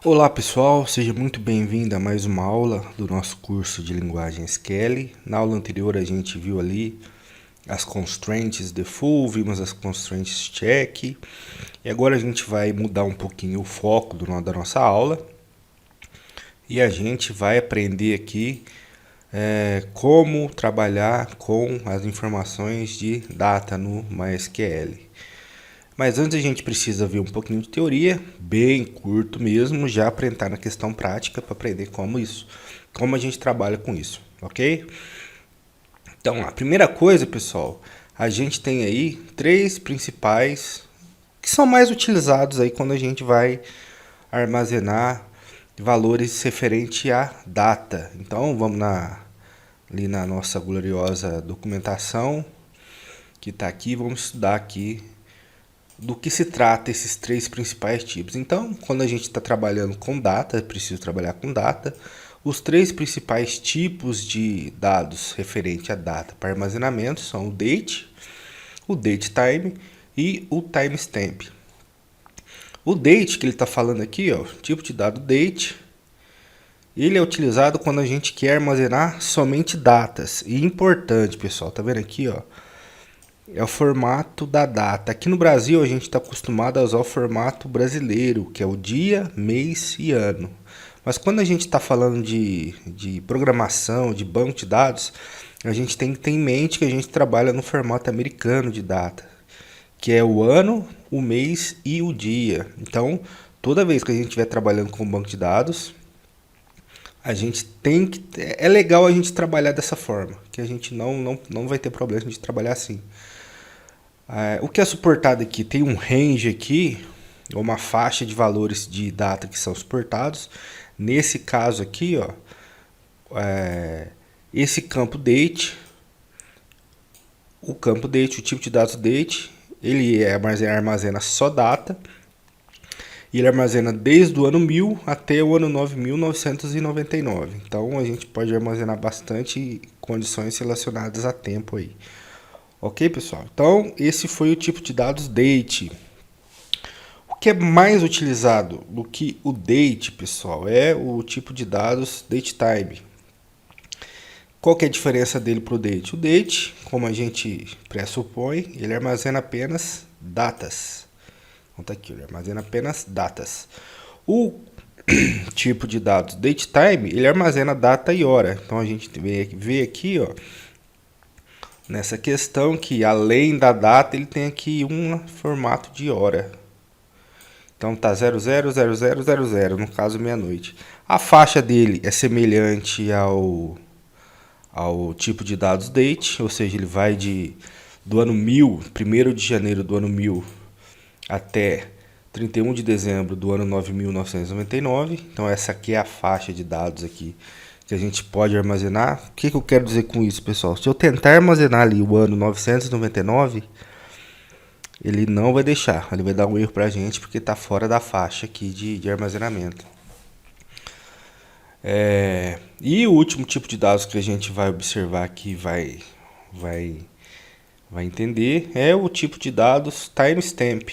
Olá pessoal, seja muito bem-vindo a mais uma aula do nosso curso de linguagem SQL. Na aula anterior a gente viu ali as constraints default, vimos as constraints check e agora a gente vai mudar um pouquinho o foco da nossa aula e a gente vai aprender aqui como trabalhar com as informações de data no MySQL. Mas antes a gente precisa ver um pouquinho de teoria, bem curto mesmo, já para entrar na questão prática, para aprender como a gente trabalha com isso, ok? Então, a primeira coisa, pessoal, a gente tem aí três principais que são mais utilizados aí quando a gente vai armazenar valores referente à data. Então, vamos ali na nossa gloriosa documentação que está aqui, vamos estudar aqui do que se trata esses três principais tipos. Então, quando a gente está trabalhando com data, é preciso trabalhar com data. Os três principais tipos de dados referente à data para armazenamento são o datetime e o timestamp. O date que ele está falando aqui, ó, tipo de dado date, ele é utilizado quando a gente quer armazenar somente datas. E importante, pessoal, tá vendo aqui, ó? É o formato da data. Aqui no Brasil a gente está acostumado a usar o formato brasileiro, que é o dia, mês e ano. Mas quando a gente está falando de programação, de banco de dados, a gente tem que ter em mente que a gente trabalha no formato americano de data, que é o ano, o mês e o dia. Então, toda vez que a gente estiver trabalhando com banco de dados, a gente tem que... É legal a gente trabalhar dessa forma, que a gente não vai ter problema de trabalhar assim. O que é suportado aqui? Tem um range aqui, uma faixa de valores de data que são suportados. Nesse caso aqui, ó, esse campo date, o tipo de dados date, ele armazena só data. E ele armazena desde o ano 1000 até o ano 9999. Então a gente pode armazenar bastante condições relacionadas a tempo aí. Ok, pessoal? Então, esse foi o tipo de dados date. O que é mais utilizado do que o date, pessoal, é o tipo de dados datetime. Qual que é a diferença dele para o date? O date, como a gente pressupõe, ele armazena apenas datas. Então, tá aqui, ele armazena apenas datas. O tipo de dados datetime, ele armazena data e hora. Então, a gente vê aqui, ó, nessa questão que além da data ele tem aqui um formato de hora. Então tá 000000, no caso meia-noite. A faixa dele é semelhante ao tipo de dados date, ou seja, ele vai do ano 1000, 1º de janeiro do ano 1000 até 31 de dezembro do ano 9999. Então essa aqui é a faixa de dados aqui que a gente pode armazenar. O que eu quero dizer com isso, pessoal? Se eu tentar armazenar ali o ano 999, ele não vai deixar, ele vai dar um erro para a gente porque está fora da faixa aqui de armazenamento. E o último tipo de dados que a gente vai observar aqui, vai entender, é o tipo de dados timestamp.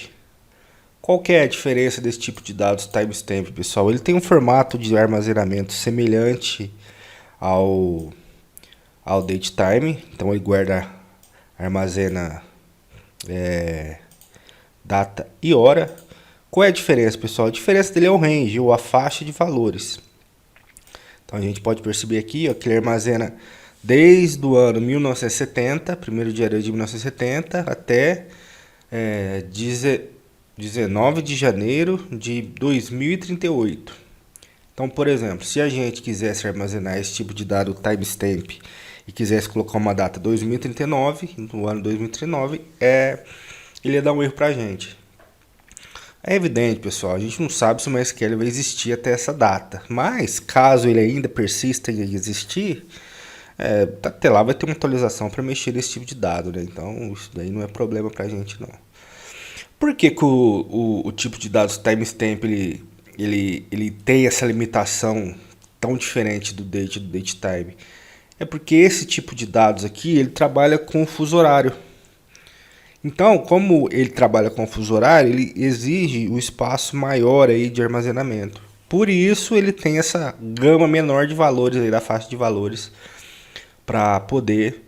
Qual que é a diferença desse tipo de dados timestamp, pessoal? Ele tem um formato de armazenamento semelhante ao datetime, então ele armazena data e hora. Qual é a diferença, pessoal? A diferença dele é o range, ou a faixa de valores. Então a gente pode perceber aqui, ó, que ele armazena desde o ano 1970, 1º de janeiro de 1970, até 19 de janeiro de 2038. Então, por exemplo, se a gente quisesse armazenar esse tipo de dado timestamp e quisesse colocar uma data 2039, no ano 2039, ele ia dar um erro para a gente. É evidente, pessoal, a gente não sabe se o MySQL vai existir até essa data, mas caso ele ainda persista em existir, até lá vai ter uma atualização para mexer nesse tipo de dado, né? Então isso daí não é problema para a gente não. Por que o tipo de dados timestamp ele tem essa limitação tão diferente do date e do datetime? É porque esse tipo de dados aqui ele trabalha com fuso horário. Então, como ele trabalha com fuso horário, ele exige um espaço maior aí de armazenamento. Por isso ele tem essa gama menor de valores aí da faixa de valores para poder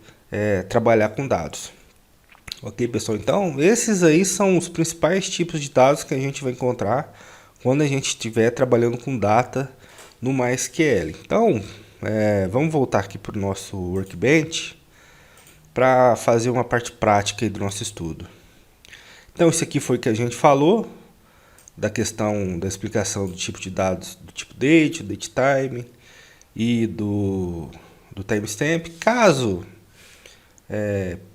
trabalhar com dados. Ok, pessoal? Então, esses aí são os principais tipos de dados que a gente vai encontrar quando a gente estiver trabalhando com data no MySQL. Então, vamos voltar aqui para o nosso Workbench para fazer uma parte prática aí do nosso estudo. Então, isso aqui foi o que a gente falou da questão da explicação do tipo de dados, do tipo date, datetime e do timestamp. Caso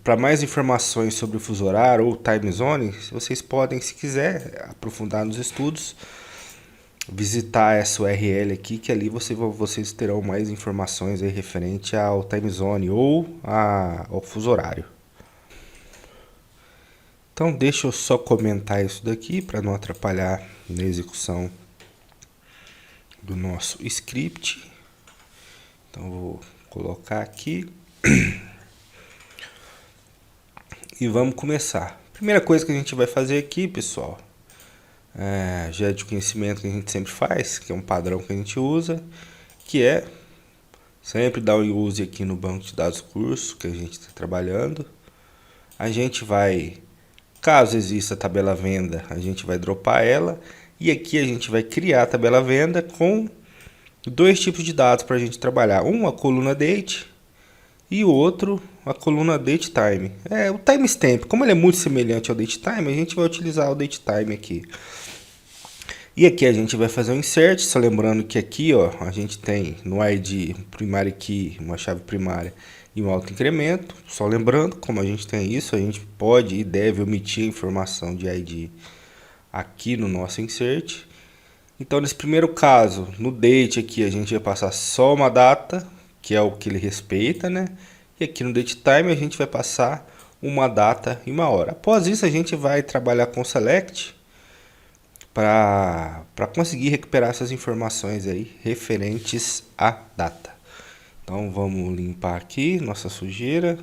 para mais informações sobre o fuso horário ou time zone, vocês podem, se quiser, aprofundar nos estudos, visitar essa URL aqui, que ali vocês terão mais informações aí referente ao time zone ou ao fuso horário. Então deixa eu só comentar isso daqui para não atrapalhar na execução do nosso script. Então vou colocar aqui e vamos começar. Primeira coisa que a gente vai fazer aqui, pessoal, já é de conhecimento que a gente sempre faz, que é um padrão que a gente usa, que é sempre dar um use aqui no banco de dados curso que a gente está trabalhando. A gente vai, caso exista a tabela venda, a gente vai dropar ela, e aqui a gente vai criar a tabela venda com dois tipos de dados para a gente trabalhar. Um, a coluna date, e o outro, a coluna datetime. O timestamp, como ele é muito semelhante ao datetime, a gente vai utilizar o datetime aqui. E aqui a gente vai fazer um insert, só lembrando que aqui ó, a gente tem no ID um primary key, uma chave primária e um auto-incremento. Só lembrando, como a gente tem isso, a gente pode e deve omitir a informação de ID aqui no nosso insert. Então nesse primeiro caso, no date aqui a gente vai passar só uma data, que é o que ele respeita, né? E aqui no datetime a gente vai passar uma data e uma hora. Após isso a gente vai trabalhar com select para conseguir recuperar essas informações aí referentes à data. Então vamos limpar aqui nossa sujeira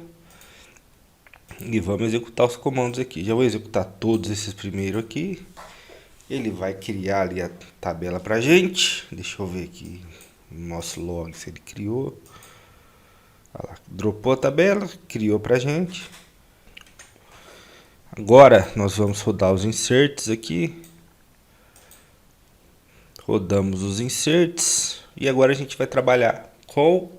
e vamos executar os comandos aqui. Já vou executar todos esses primeiro aqui. Ele vai criar ali a tabela pra gente. Deixa eu ver aqui no nosso log se ele criou. Olha lá, dropou a tabela, criou pra gente. Agora nós vamos rodar os inserts aqui. Rodamos os inserts e agora a gente vai trabalhar com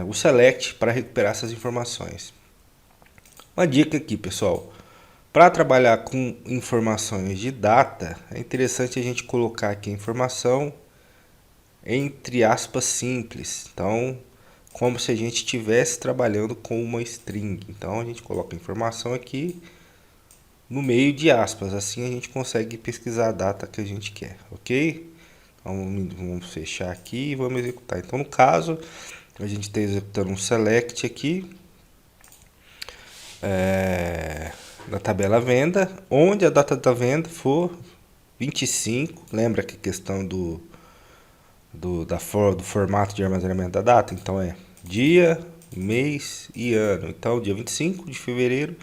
o select para recuperar essas informações. Uma dica aqui, pessoal. Para trabalhar com informações de data, é interessante a gente colocar aqui a informação entre aspas simples. Então, como se a gente estivesse trabalhando com uma string. Então, a gente coloca a informação aqui no meio de aspas. Assim a gente consegue pesquisar a data que a gente quer, ok? Então, vamos fechar aqui e vamos executar. Então, no caso, a gente está executando um select aqui. Da tabela venda, onde a data da venda for 25, lembra que a questão do formato de armazenamento da data, então é dia, mês e ano, então dia 25 de fevereiro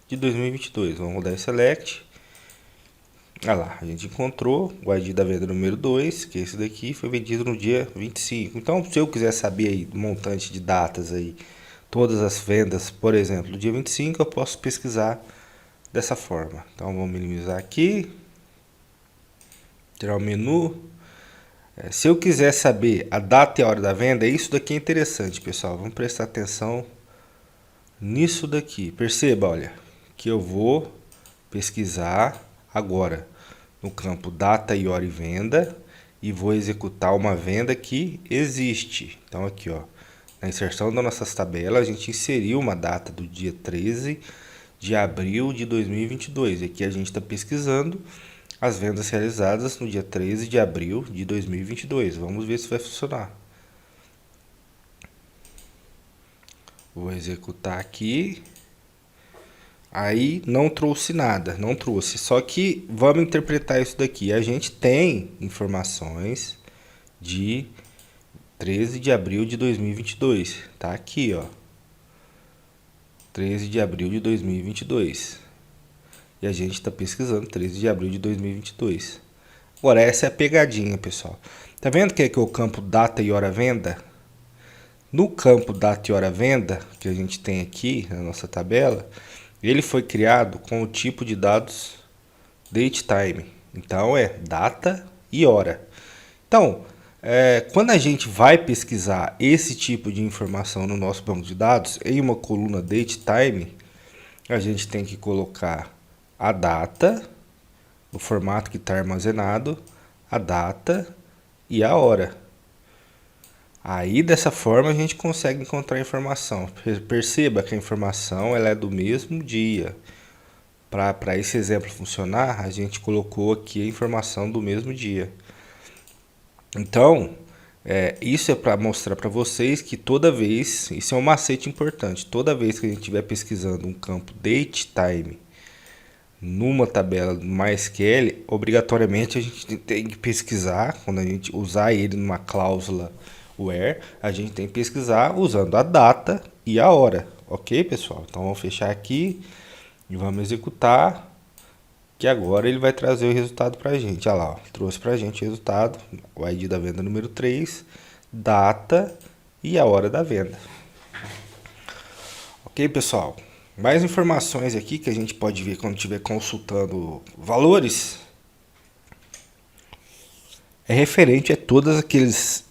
de 2022, vamos rodar esse select, olha lá, a gente encontrou o ID da venda número 2, que esse daqui foi vendido no dia 25, então se eu quiser saber aí o montante de datas aí, todas as vendas, por exemplo, do dia 25, eu posso pesquisar dessa forma. Então vamos minimizar aqui, tirar o menu. Se eu quiser saber a data e a hora da venda, isso daqui é interessante, pessoal. Vamos prestar atenção nisso daqui. Perceba, olha, que eu vou pesquisar agora no campo data e hora e venda e vou executar uma venda que existe. Então aqui, ó, na inserção das nossas tabelas, a gente inseriu uma data do dia 13 de abril de 2022. Aqui a gente está pesquisando as vendas realizadas no dia 13 de abril de 2022. Vamos ver se vai funcionar. Vou executar aqui. Aí não trouxe nada, não trouxe. Só que vamos interpretar isso daqui. A gente tem informações de 13 de abril de 2022. Tá aqui, ó. 13 de abril de 2022. E a gente está pesquisando 13 de abril de 2022. Agora, essa é a pegadinha, pessoal. Tá vendo que é o campo data e hora venda? No campo data e hora venda, que a gente tem aqui na nossa tabela, ele foi criado com o tipo de dados date time. Então, é data e hora. Então, quando a gente vai pesquisar esse tipo de informação no nosso banco de dados, em uma coluna date time, a gente tem que colocar a data, no formato que está armazenado, a data e a hora. Aí dessa forma a gente consegue encontrar a informação. Perceba que a informação ela é do mesmo dia. Para esse exemplo funcionar, a gente colocou aqui a informação do mesmo dia. Então, isso é para mostrar para vocês que toda vez, isso é um macete importante, toda vez que a gente estiver pesquisando um campo date time numa tabela do MySQL, obrigatoriamente a gente tem que pesquisar, quando a gente usar ele numa cláusula where, a gente tem que pesquisar usando a data e a hora, ok, pessoal? Então vamos fechar aqui e vamos executar, que agora ele vai trazer o resultado para a gente. Olha lá, ó, trouxe para a gente o resultado, o ID da venda número 3, data e a hora da venda. Ok, pessoal? Mais informações aqui que a gente pode ver quando estiver consultando valores é referente a todos aqueles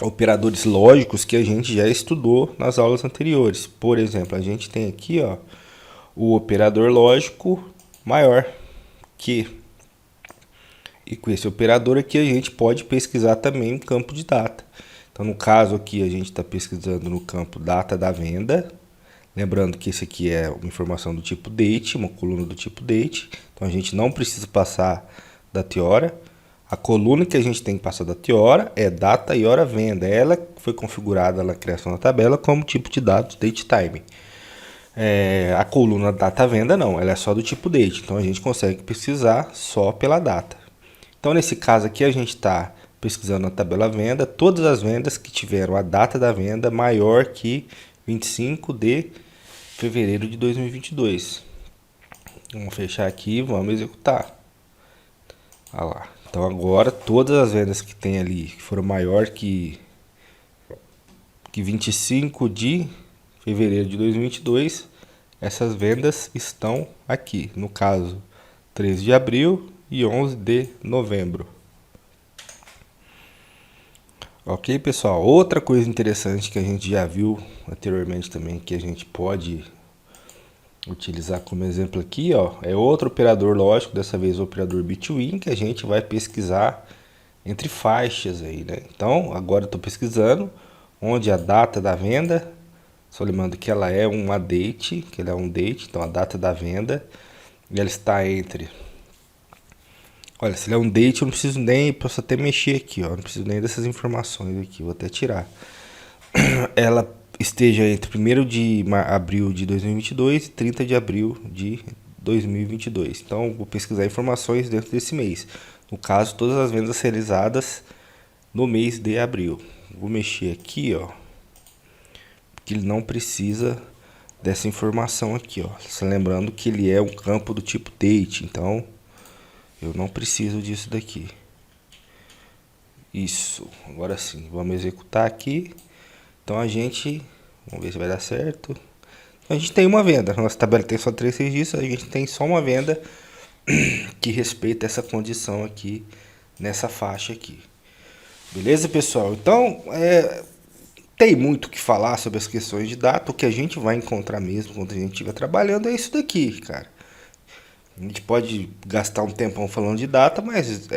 operadores lógicos que a gente já estudou nas aulas anteriores. Por exemplo, a gente tem aqui ó, o operador lógico maior que. E com esse operador aqui a gente pode pesquisar também um campo de data. Então no caso aqui a gente está pesquisando no campo data da venda. Lembrando que esse aqui é uma informação do tipo date, uma coluna do tipo date. Então a gente não precisa passar data e hora. A coluna que a gente tem que passar data e hora é data e hora venda. Ela foi configurada na criação da tabela como tipo de dados date time. A coluna data venda não, ela é só do tipo date. Então a gente consegue pesquisar só pela data. Então nesse caso aqui a gente está pesquisando na tabela venda todas as vendas que tiveram a data da venda maior que 25 de fevereiro de 2022. Vamos fechar aqui e vamos executar. Olha lá. Então agora todas as vendas que tem ali que foram maior que 25 de fevereiro de 2022, essas vendas estão aqui. No caso, 13 de abril e 11 de novembro. Ok, pessoal? Outra coisa interessante que a gente já viu anteriormente também, que a gente pode utilizar como exemplo aqui, ó, é outro operador lógico, dessa vez o operador between, que a gente vai pesquisar entre faixas aí, né? Então, agora eu estou pesquisando onde a data da venda, só lembrando que ela é uma date, que ela é um date, então a data da venda, e ela está entre... Olha, se ele é um date, eu não preciso nem, posso até mexer aqui, ó, não preciso nem dessas informações aqui, vou até tirar. Ela esteja entre 1º de abril de 2022 e 30 de abril de 2022. Então, vou pesquisar informações dentro desse mês. No caso, todas as vendas realizadas no mês de abril. Vou mexer aqui, ó, porque ele não precisa dessa informação aqui, ó. Só lembrando que ele é um campo do tipo date, então eu não preciso disso daqui. Isso, agora sim, vamos executar aqui. Então a gente, vamos ver se vai dar certo. A gente tem uma venda, nossa tabela tem só 3 registros, a gente tem só uma venda que respeita essa condição aqui, nessa faixa aqui. Beleza, pessoal? Então, tem muito o que falar sobre as questões de data. O que a gente vai encontrar mesmo quando a gente estiver trabalhando é isso daqui, cara. A gente pode gastar um tempão falando de data, mas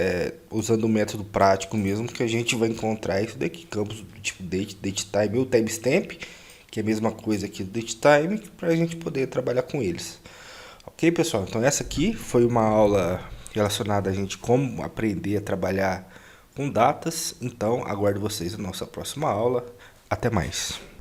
usando o método prático mesmo, que a gente vai encontrar isso daqui, campos do tipo date, date time ou timestamp, que é a mesma coisa aqui do date time, para a gente poder trabalhar com eles. Ok, pessoal? Então essa aqui foi uma aula relacionada a gente como aprender a trabalhar com datas. Então aguardo vocês na nossa próxima aula. Até mais.